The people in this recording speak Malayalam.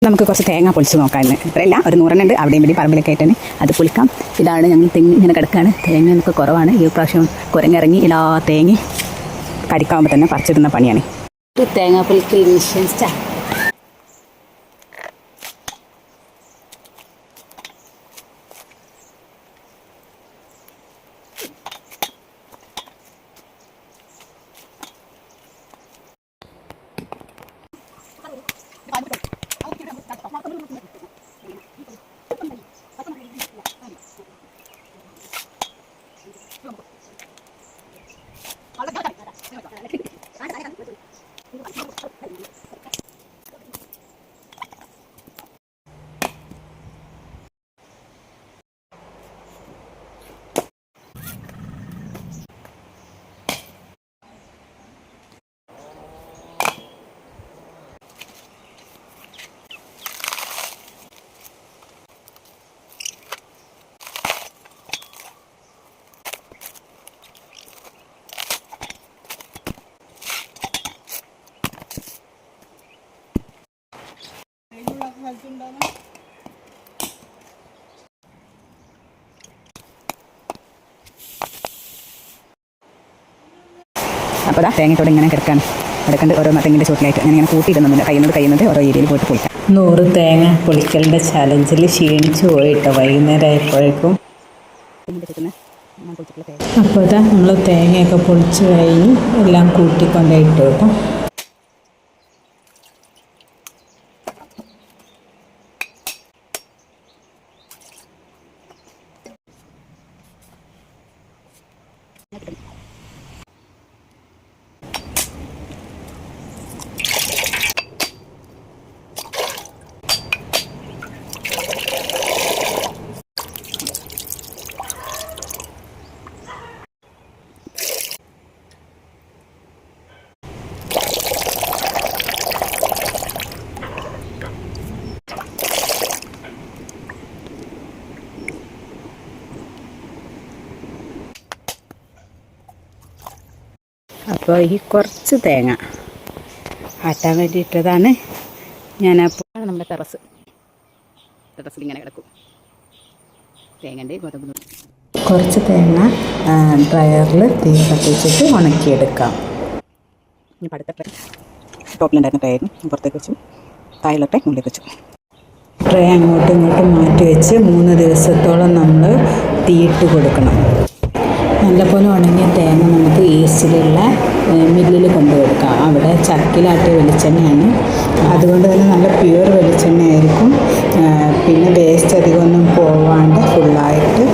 നമുക്ക് കുറച്ച് തേങ്ങ പൊളിച്ച് നോക്കാം ഇന്ന്. ഇത്രയല്ല, ഒരു 100 ഉണ്ട് അവിടെയും വേണ്ടി പറമ്പിലൊക്കെ ആയിട്ടാണ്. അത് പൊളിക്കാം. ഇതാണ് ഞങ്ങൾ തെങ്ങ് ഇങ്ങനെ കിടക്കുകയാണ്. തേങ്ങ നമുക്ക് കുറവാണ്. ഈ പ്രാവശ്യം കുരങ്ങിറങ്ങി എല്ലാ തേങ്ങ കടിക്കാവുമ്പോൾ തന്നെ പറിച്ചിടുന്ന പണിയാണ്. തേങ്ങ പൊളിക്കൽ മിഷൻ സ്റ്റാർട്ട്. അപ്പോൾ തേങ്ങത്തോടെ ഇങ്ങനെ കിടക്കാണ്. കിടക്കേണ്ട ഓരോ തെങ്ങിൻ്റെ ചുവട്ടിലായിട്ട് ഞാൻ ഇങ്ങനെ കൂട്ടിയിടുന്നില്ല. കഴിയുന്നത് ഓരോ ഏരിയയിൽ പോയിട്ട് പൊളിക്കാം. 100 തേങ്ങ പൊളിക്കലിൻ്റെ ചലഞ്ചിൽ ക്ഷീണിച്ചു പോയിട്ടോ വൈകുന്നേരം ആയപ്പോഴേക്കും. അപ്പോൾ ഇതാ നമ്മൾ തേങ്ങയൊക്കെ പൊളിച്ച് കഴിഞ്ഞ് എല്ലാം കൂട്ടിക്കൊണ്ടിട്ട് കേട്ടോ. അപ്പോൾ ഈ കുറച്ച് തേങ്ങ ആട്ടാൻ വേണ്ടിയിട്ടതാണ് ഞാനപ്പോൾ നമ്മുടെ ടെറസിൽ ഇങ്ങനെ കിടക്കും. തേങ്ങൻ്റെ ഗോതമ്പ് കുറച്ച് തേങ്ങ ഡ്രയറിൽ തീ കത്തിച്ചിട്ട് ഉണക്കിയെടുക്കാം. ഇനി പടുത്ത ടോപ്പിലുണ്ടായിരുന്ന ടയറും പുറത്തേക്ക് വെച്ചു, താഴെ മുകളിലേക്ക് വെച്ചു. ട്രേ അങ്ങോട്ടും ഇങ്ങോട്ടും മാറ്റി വെച്ച് 3 ദിവസത്തോളം നമ്മൾ തീയിട്ട് കൊടുക്കണം. നല്ലപോലെ ഉണങ്ങിയ തേങ്ങ നമുക്ക് ഈസ്റ്റിലുള്ള മില്ലിൽ കൊണ്ടുകൊടുക്കാം. അവിടെ ചക്കിലാട്ടിയ വെളിച്ചെണ്ണയാണ്, അതുകൊണ്ട് തന്നെ നല്ല പ്യുവർ വെളിച്ചെണ്ണയായിരിക്കും. പിന്നെ വേസ്റ്റ് അധികമൊന്നും പോവാണ്ട് ഫുള്ളായിട്ട്